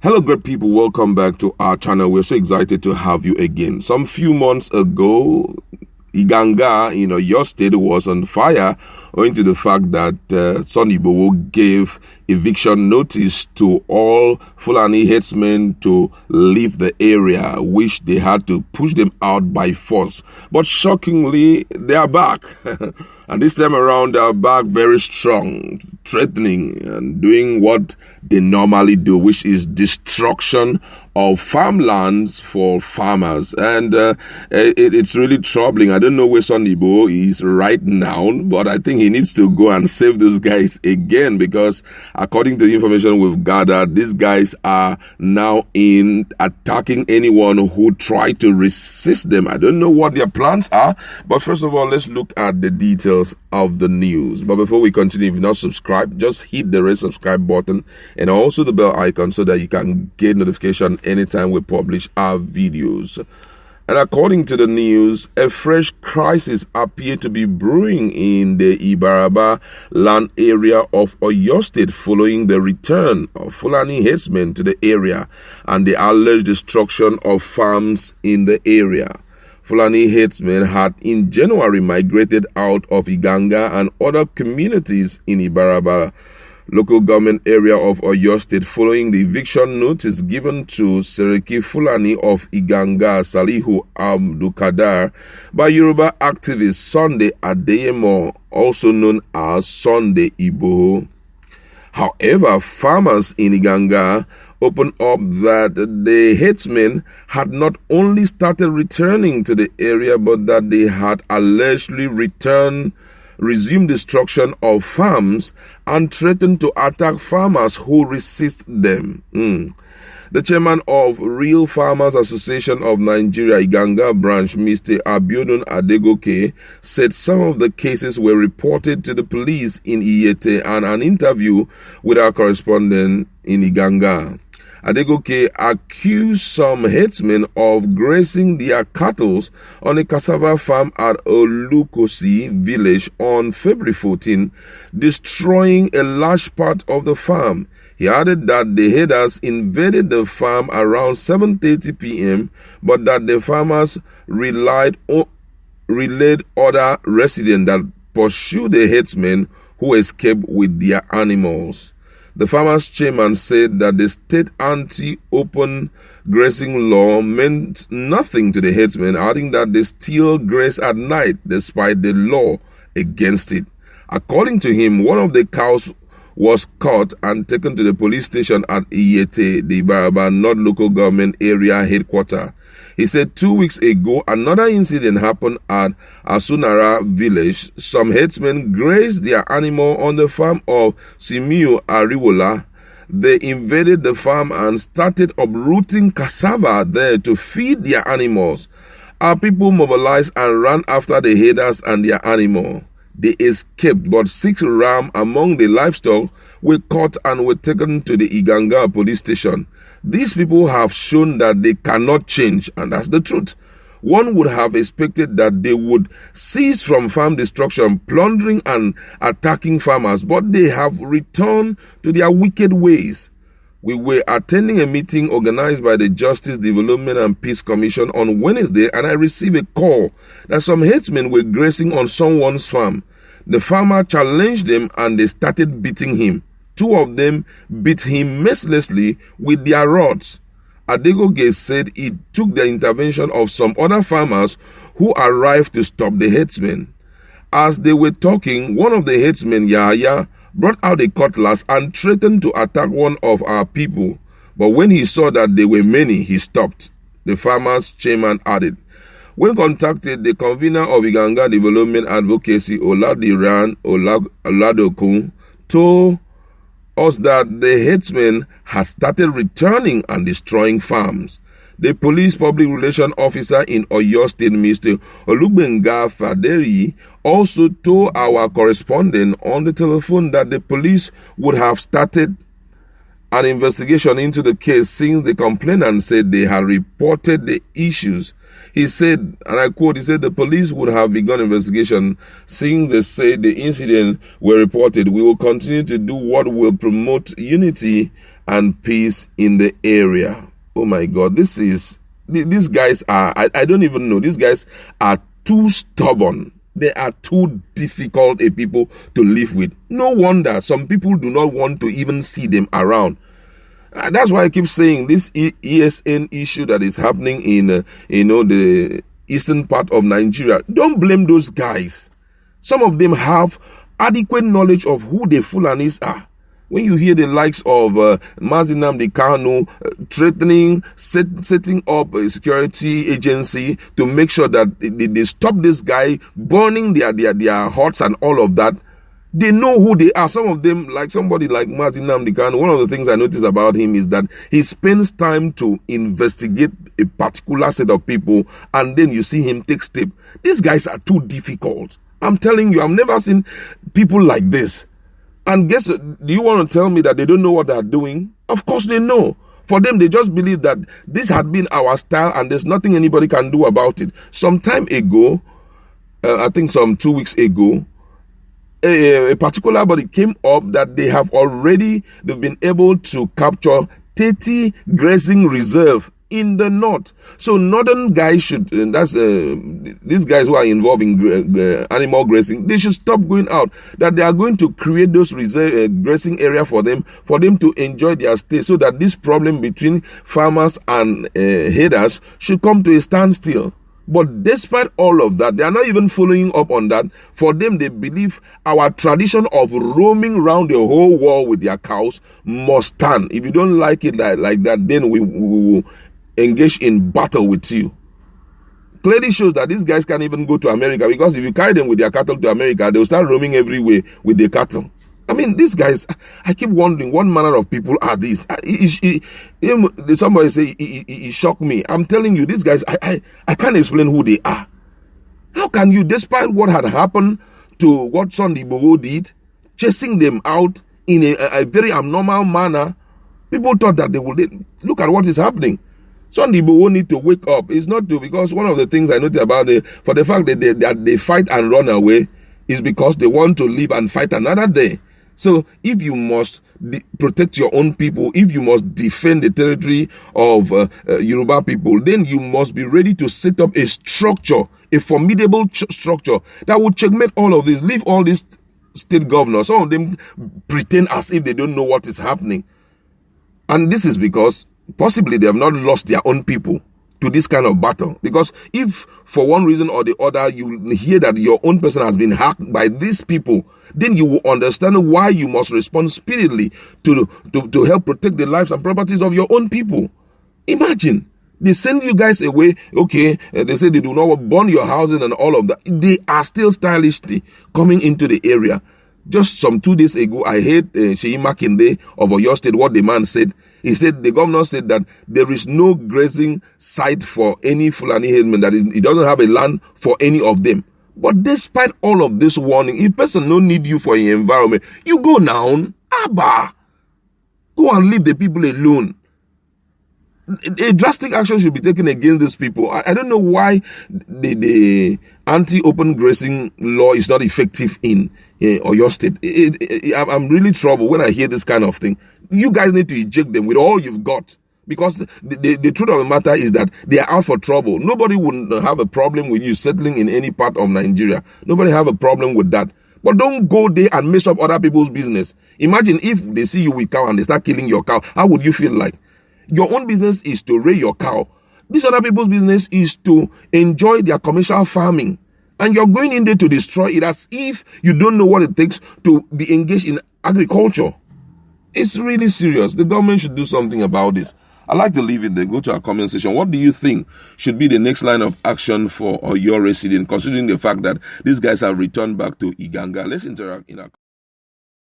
Hello, great people. Welcome back to our channel. We're so excited to have you again. Some few months ago, Iganga, your state was on fire owing to the fact that Igboho gave eviction notice to all Fulani herdsmen to leave the area, which they had to push them out by force. But shockingly, they are back. And this time around, they are back very strong, threatening and doing what they normally do, which is destruction of farmlands for farmers. And it's really troubling. I don't know where Igboho is right now, but I think he needs to go and save those guys again, because according to the information we've gathered, these guys are now in attacking anyone who tried to resist them. I don't know what their plans are, but first of all, let's look at the details of the news. But before we continue, if you're not subscribed, just hit the red subscribe button and also the bell icon so that you can get notification anytime we publish our videos. And according to the news, a fresh crisis appeared to be brewing in the Ibarapa land area of Oyo State following the return of Fulani herdsmen to the area and the alleged destruction of farms in the area. Fulani herdsmen had in January migrated out of Iganga and other communities in Ibarapa local government area of Oyo State following the eviction notice given to Seriki Fulani of Iganga Salihu Abdulkadar by Yoruba activist Sunday Adeyemo, also known as Sunday Igboho. However, farmers in Iganga opened up that the herdsmen had not only started returning to the area, but that they had allegedly resumed destruction of farms and threatened to attack farmers who resist them. The chairman of Real Farmers Association of Nigeria Iganga branch, Mr. Abiodun Adegoke, said some of the cases were reported to the police in Iyete, and an interview with our correspondent in Iganga. Adegoke accused some herdsmen of grazing their cattle on a cassava farm at Olukosi village on February 14, destroying a large part of the farm. He added that the herders invaded the farm around 7:30 p.m., but that the farmers relayed other residents that pursued the herdsmen who escaped with their animals. The farmers' chairman said that the state anti-open grazing law meant nothing to the herdsmen, adding that they still graze at night despite the law against it. According to him, one of the cows was caught and taken to the police station at Iyete, the Ibarapa North Local Government Area headquarters. He said 2 weeks ago, another incident happened at Asunara village. Some herdsmen grazed their animal on the farm of Simiu Ariwola. They invaded the farm and started uprooting cassava there to feed their animals. Our people mobilized and ran after the herders and their animal. They escaped, but 6 ram among the livestock were caught and were taken to the Iganga police station. These people have shown that they cannot change, and that's the truth. One would have expected that they would cease from farm destruction, plundering and attacking farmers, but they have returned to their wicked ways. We were attending a meeting organized by the Justice, Development and Peace Commission on Wednesday, and I received a call that some herdsmen were grazing on someone's farm. The farmer challenged them and they started beating him. 2 of them beat him mercilessly with their rods. Adegoke said it took the intervention of some other farmers who arrived to stop the herdsmen. As they were talking, one of the herdsmen, Yahya, brought out a cutlass and threatened to attack one of our people. But when he saw that there were many, he stopped. The farmers' chairman added. When contacted, the convener of Iganga Development Advocacy, Oladiran Oladokun, told us that the herdsmen had started returning and destroying farms. The police public relations officer in Oyo State, Mr. Olugbenga Faderi, also told our correspondent on the telephone that the police would have started an investigation into the case since the complainant said they had reported the issues. He said, and I quote, he said the police would have begun investigation since they said the incident were reported. We will continue to do what will promote unity and peace in the area. Oh my God, these guys are, I don't even know, these guys are too stubborn. They are too difficult a people to live with. No wonder some people do not want to even see them around. That's why I keep saying this ESN issue that is happening in, the eastern part of Nigeria. Don't blame those guys. Some of them have adequate knowledge of who the Fulanis are. When you hear the likes of Mazi Nnamdi Kanu threatening, setting up a security agency to make sure that they stop this guy burning their huts and all of that, they know who they are. Some of them, like somebody like Mazi Nnamdi Kanu, one of the things I notice about him is that he spends time to investigate a particular set of people, and then you see him take steps. These guys are too difficult. I'm telling you, I've never seen people like this. And guess, do you want to tell me that they don't know what they're doing? Of course they know. For them, they just believe that this had been our style and there's nothing anybody can do about it. Some time ago, I think some 2 weeks ago, a particular body came up that they've been able to capture 30 grazing reserve in the north. So northern guys should, these guys who are involved in animal grazing, they should stop going out. That they are going to create those reserve grazing area for them to enjoy their stay, so that this problem between farmers and herders should come to a standstill. But despite all of that, they are not even following up on that. For them, they believe our tradition of roaming around the whole world with their cows must stand. If you don't like it like that, then we will engage in battle with you. Clearly shows that these guys can't even go to America, because if you carry them with their cattle to America, they'll start roaming everywhere with their cattle. I mean, these guys, I keep wondering what manner of people are these. Somebody say he shocked me. I'm telling you, these guys, I can't explain who they are. How can you, despite what had happened to what Sunday Igboho did, chasing them out in a very abnormal manner, people thought that they would look at what is happening. Sunday Igboho need to wake up. It's not to, because one of the things I noticed about it, for the fact that they fight and run away, is because they want to live and fight another day. So if you must protect your own people, if you must defend the territory of Yoruba people, then you must be ready to set up a structure, a formidable structure that will checkmate all of this. Leave all these state governors. Some of them pretend as if they don't know what is happening. And this is because possibly they have not lost their own people to this kind of battle. Because if for one reason or the other you hear that your own person has been hacked by these people, then you will understand why you must respond speedily to help protect the lives and properties of your own people. Imagine, they send you guys away, okay, they say they do not burn your houses and all of that. They are still stylishly coming into the area. Just some 2 days ago, I heard Seyi Makinde of Oyo State, what the man said. He said, the governor said that there is no grazing site for any Fulani herdsmen, that he doesn't have a land for any of them. But despite all of this warning, if person no need you for your environment, you go now, Abba, go and leave the people alone. A drastic action should be taken against these people. I don't know why the anti-open grazing law is not effective in Oyo State. I'm really troubled when I hear this kind of thing. You guys need to eject them with all you've got. Because the truth of the matter is that they are out for trouble. Nobody would have a problem with you settling in any part of Nigeria. Nobody have a problem with that. But don't go there and mess up other people's business. Imagine if they see you with cow and they start killing your cow. How would you feel like? Your own business is to raise your cow. These other people's business is to enjoy their commercial farming. And you're going in there to destroy it as if you don't know what it takes to be engaged in agriculture. It's really serious. The government should do something about this. I'd like to leave it there. Go to our comment section. What do you think should be the next line of action for your resident, considering the fact that these guys have returned back to Iganga? Let's interact in our